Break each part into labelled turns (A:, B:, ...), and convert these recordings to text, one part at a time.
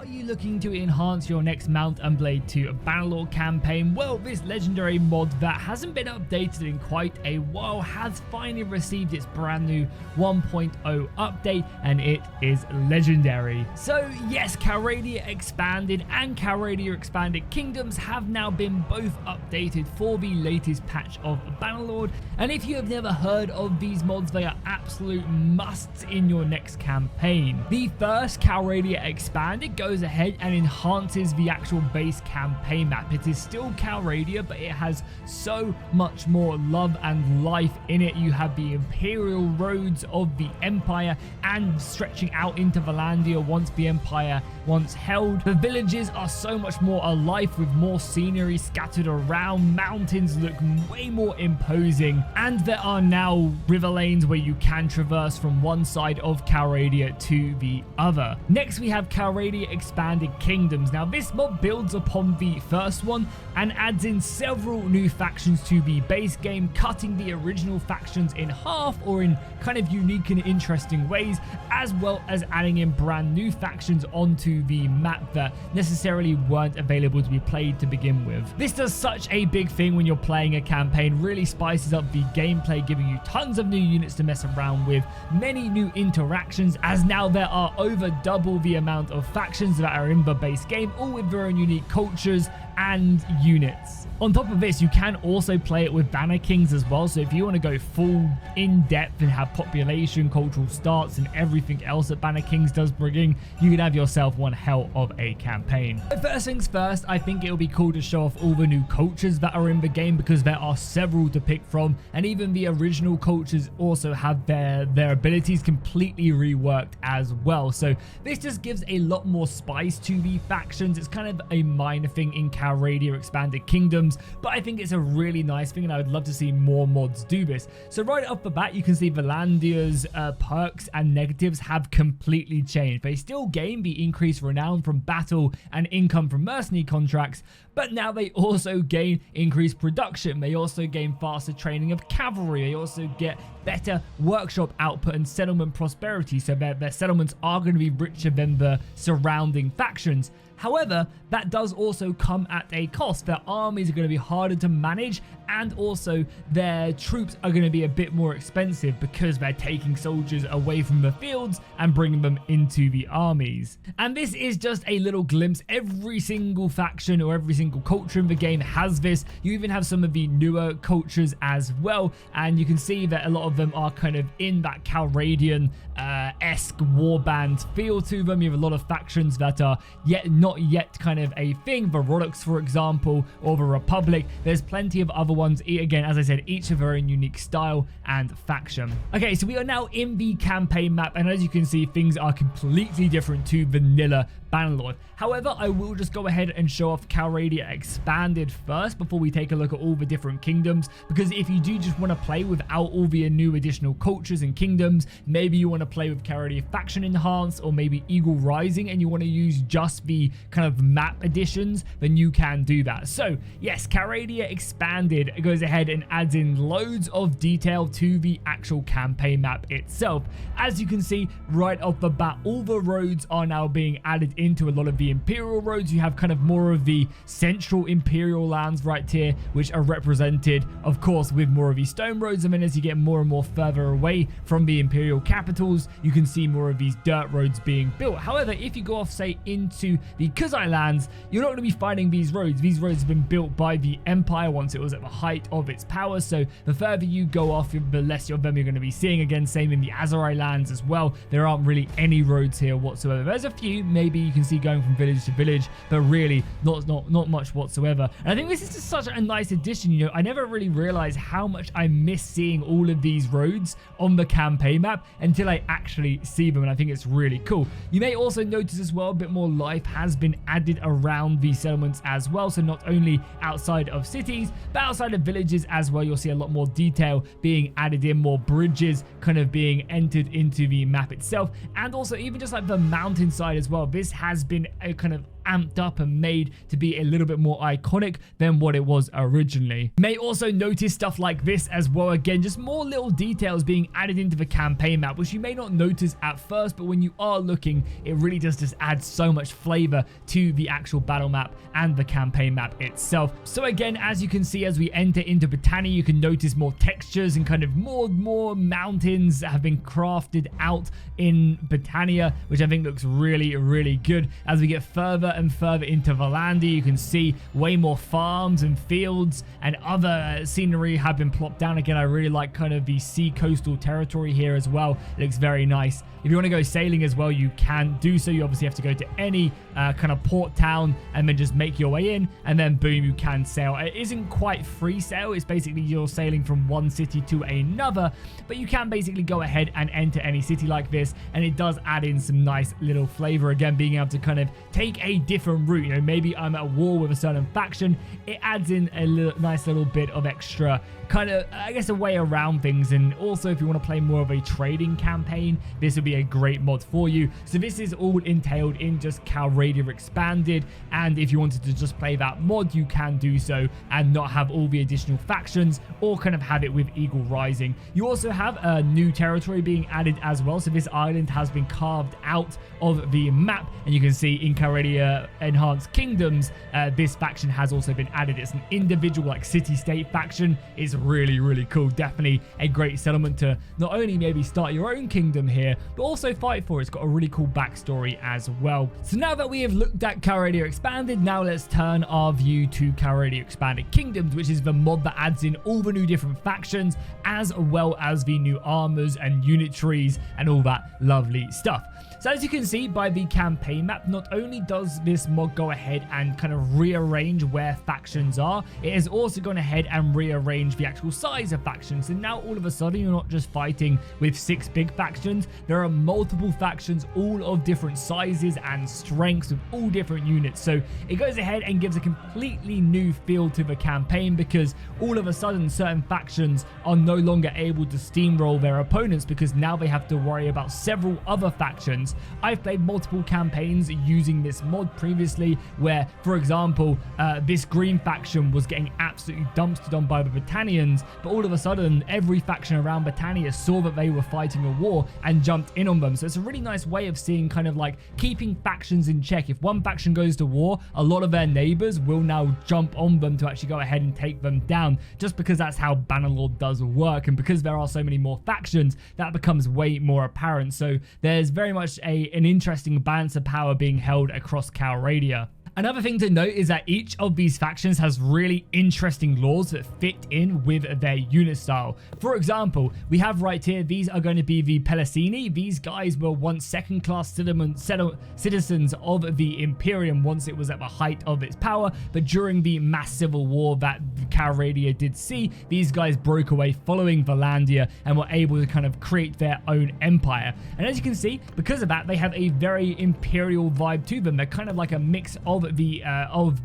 A: Are you looking to enhance your next Mount & Blade 2 Bannerlord campaign? Well, this legendary mod that hasn't been updated in quite a while has finally received its brand new 1.0 update, and it is legendary. So yes, Calradia Expanded and Calradia Expanded Kingdoms have now been both updated for the latest patch of Bannerlord, and if you have never heard of these mods, they are absolute musts in your next campaign. The first, Calradia Expanded, goes ahead and enhances the actual base campaign map. It is still Calradia, but it has so much more love and life in it. You have the Imperial roads of the Empire and stretching out into Valandia once the Empire once held. The villages are so much more alive with more scenery scattered around. Mountains look way more imposing, and there are now river lanes where you can traverse from one side of Calradia to the other. Next, we have Calradia Expanded Kingdoms. Now, this mod builds upon the first one and adds in several new factions to the base game, cutting the original factions in half or in kind of unique and interesting ways, as well as adding in brand new factions onto the map that necessarily weren't available to be played to begin with. This does such a big thing when you're playing a campaign, really spices up the gameplay, giving you tons of new units to mess around with, many new interactions, as now there are over double the amount of factions that are in the base game, all with their own unique cultures and units. On top of this, you can also play it with Banner Kings as well, so if you want to go full in-depth and have population, cultural starts, and everything else that Banner Kings does bring in, you can have yourself one hell of a campaign. But first things first, I think it will be cool to show off all the new cultures that are in the game, because there are several to pick from, and even the original cultures also have their abilities completely reworked as well. So this just gives a lot more spice to the factions. It's kind of a minor thing in Calradia Expanded Kingdoms, but I think it's a really nice thing, and I would love to see more mods do this. So right off the bat, you can see Valandia's perks and negatives have completely changed. They still gain the increased renown from battle and income from mercenary contracts, but now they also gain increased production. They also gain faster training of cavalry. They also get better workshop output and settlement prosperity, so their settlements are going to be richer than the surrounding factions. However, that does also come at a cost. Their armies are going to be harder to manage, and also their troops are going to be a bit more expensive because they're taking soldiers away from the fields and bringing them into the armies. And this is just a little glimpse. Every single faction or every single culture in the game has this. You even have some of the newer cultures as well, and you can see that a lot of them are kind of in that Calradian-esque warband feel to them. You have a lot of factions that are not yet kind of a thing. The Roddox, for example, or the Republic. There's plenty of other ones. Again, as I said, each have their own unique style and faction. Okay, so we are now in the campaign map, and as you can see, things are completely different to vanilla Bannerlord. However, I will just go ahead and show off Calradia Expanded first before we take a look at all the different kingdoms, because if you do just want to play without all the new additional cultures and kingdoms, maybe you want to play with Calradia Faction Enhanced or maybe Eagle Rising, and you want to use just the kind of map additions, then you can do that. So yes, Calradia Expanded goes ahead and adds in loads of detail to the actual campaign map itself. As you can see right off the bat, all the roads are now being added into a lot of the Imperial roads. You have kind of more of the central Imperial lands right here, which are represented, of course, with more of these stone roads. And then as you get more and more further away from the Imperial capitals, you can see more of these dirt roads being built. However, if you go off, say, into the Kuzai lands, you're not going to be finding these roads. These roads have been built by the Empire once it was at the height of its power. So the further you go off, the less of them you're going to be seeing. Again, same in the Azerai lands as well. There aren't really any roads here whatsoever. There's a few, maybe you can see going from village to village, but really not much whatsoever. And I think this is just such a nice addition. You know, I never really realized how much I miss seeing all of these roads on the campaign map until I actually see them, and I think it's really cool. You may also notice as well a bit more life has been added around the settlements as well, so not only outside of cities but outside of villages as well. You'll see a lot more detail being added in, more bridges kind of being entered into the map itself, and also even just like the mountainside as well. This has been a kind of amped up and made to be a little bit more iconic than what it was originally. You may also notice stuff like this as well. Again, just more little details being added into the campaign map, which you may not notice at first, but when you are looking, it really does just add so much flavor to the actual battle map and the campaign map itself. So again, as you can see, as we enter into Britannia, you can notice more textures and kind of more mountains have been crafted out in Britannia, which I think looks really, really good. As we get further and further into Valandia, you can see way more farms and fields and other scenery have been plopped down. Again, I really like kind of the sea coastal territory here as well. It looks very nice. If you want to go sailing as well, you can do so. You obviously have to go to any kind of port town and then just make your way in, and then boom, you can sail. It isn't quite free sail. It's basically you're sailing from one city to another, but you can basically go ahead and enter any city like this, and it does add in some nice little flavor. Again, being able to kind of take a different route. You know, maybe I'm at war with a certain faction. It adds in a nice little bit of extra kind of, I guess, a way around things. And also, if you want to play more of a trading campaign, this would be a great mod for you. So this is all entailed in just Calradia Expanded, and if you wanted to just play that mod, you can do so and not have all the additional factions, or kind of have it with Eagle Rising. You also have a new territory being added as well. So this island has been carved out of the map, and you can see in Calradia Enhanced Kingdoms, this faction has also been added. It's an individual like city-state faction. It's really, really cool. Definitely a great settlement to not only maybe start your own kingdom here, but also fight for. It's got a really cool backstory as well. So now that we have looked at Calradia Expanded, now let's turn our view to Calradia Expanded Kingdoms, which is the mod that adds in all the new different factions, as well as the new armors and unit trees and all that lovely stuff. So as you can see by the campaign map, not only does this mod go ahead and kind of rearrange where factions are, it has also gone ahead and rearranged the actual size of factions. So now all of a sudden you're not just fighting with 6 big factions, there are multiple factions, all of different sizes and strengths with all different units. So it goes ahead and gives a completely new feel to the campaign, because all of a sudden certain factions are no longer able to steamroll their opponents, because now they have to worry about several other factions. I've played multiple campaigns using this mod previously where, for example, this green faction was getting absolutely dumpstered on by the Britannians, but all of a sudden every faction around Britannia saw that they were fighting a war and jumped in on them. So it's a really nice way of seeing kind of like keeping factions in check. If one faction goes to war, a lot of their neighbors will now jump on them to actually go ahead and take them down, just because that's how Bannerlord does work. And because there are so many more factions, that becomes way more apparent. So there's very much an interesting balance of power being held across Calradia. Another thing to note is that each of these factions has really interesting laws that fit in with their unit style. For example, we have right here, these are going to be the Pellicini. These guys were once second-class citizens of the Imperium once it was at the height of its power, but during the mass civil war that Calradia did see, these guys broke away following Valandia and were able to kind of create their own empire. And as you can see, because of that, they have a very imperial vibe to them. They're kind of like a mix of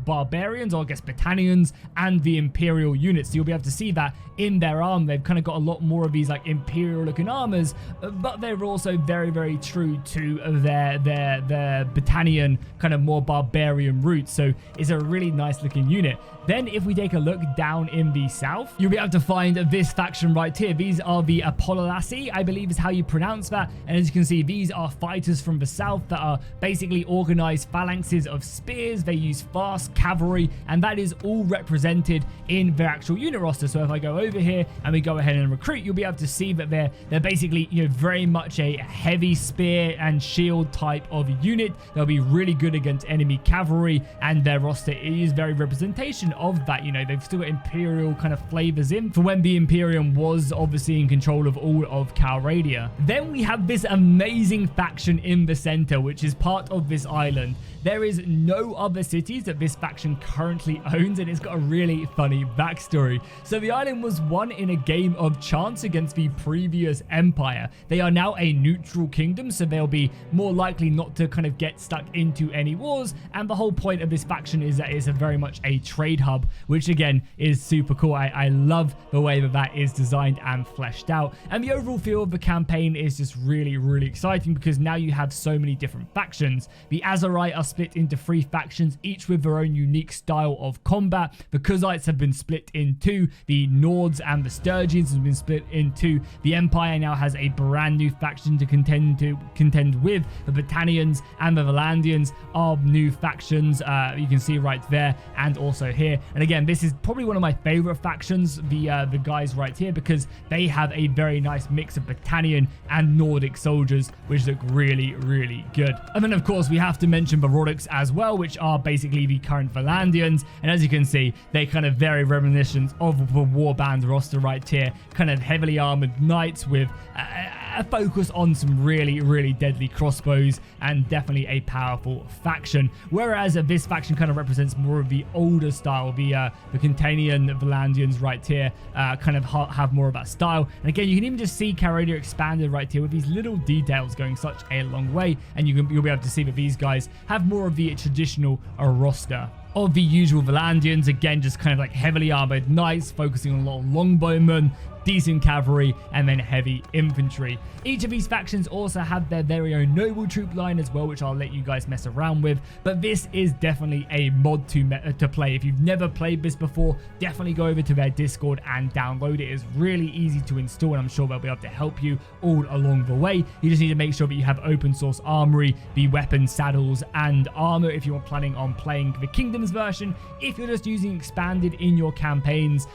A: barbarians, or I guess Britannians, and the imperial units. So you'll be able to see that in their armor. They've kind of got a lot more of these like imperial looking armors, but they're also very, very true to their Britannian kind of more barbarian roots. So it's a really nice looking unit. Then if we take a look down in the south, you'll be able to find this faction right here. These are the Apollolassi, I believe is how you pronounce that. And as you can see, these are fighters from the south that are basically organized phalanxes of spears. They use fast cavalry, and that is all represented in their actual unit roster. So if I go over here and we go ahead and recruit, you'll be able to see that they're basically, you know, very much a heavy spear and shield type of unit. They'll be really good against enemy cavalry, and their roster is very representation of that. You know, they've still got imperial kind of flavors in for when the Imperium was obviously in control of all of Calradia. Then we have this amazing faction in the center, which is part of this island. There is no other cities that this faction currently owns, and it's got a really funny backstory. So the island was won in a game of chance against the previous empire. They are now a neutral kingdom, so they'll be more likely not to kind of get stuck into any wars, and the whole point of this faction is that it's very much a trade hub, which again is super cool. I love the way that is designed and fleshed out, and the overall feel of the campaign is just really, really exciting, because now you have so many different factions. The Azerite are split into 3 factions factions, each with their own unique style of combat. The Kuzites have been split in two, the Nords and the Sturgians have been split in two. The Empire now has a brand new faction to contend with. The Battanians and the Valandians are new factions, you can see right there and also here. And again, this is probably one of my favorite factions, the guys right here, because they have a very nice mix of Battanian and Nordic soldiers, which look really, really good. And then of course we have to mention the Rodics as well, which are basically the current Valandians. And as you can see, they kind of very reminiscent of the Warband roster right here, kind of heavily armored knights with a focus on some really, really deadly crossbows, and definitely a powerful faction. Whereas this faction kind of represents more of the older style, the Contanian Valandians right here kind of have more of that style. And again, you can even just see Calradia Expanded right here with these little details going such a long way, and you'll be able to see that these guys have more of the traditional roster of the usual Valandians. Again, just kind of like heavily armored knights, focusing on a lot of longbowmen, decent cavalry, and then heavy infantry. Each of these factions also have their very own noble troop line as well, which I'll let you guys mess around with. But this is definitely a mod to play. If you've never played this before, definitely go over to their Discord and download it. It's really easy to install, and I'm sure they'll be able to help you all along the way. You just need to make sure that you have open source armory, the weapons, saddles, and armor if you're planning on playing the Kingdoms version. If you're just using Expanded in your campaigns,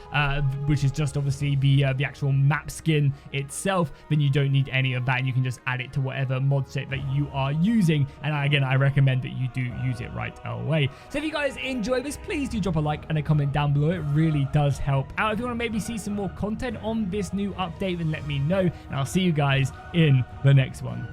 A: which is just obviously the actual map skin itself, then you don't need any of that, and you can just add it to whatever mod set that you are using. And again, I recommend that you do use it right away. So if you guys enjoy this, please do drop a like and a comment down below. It really does help out. If you want to maybe see some more content on this new update, then let me know, and I'll see you guys in the next one.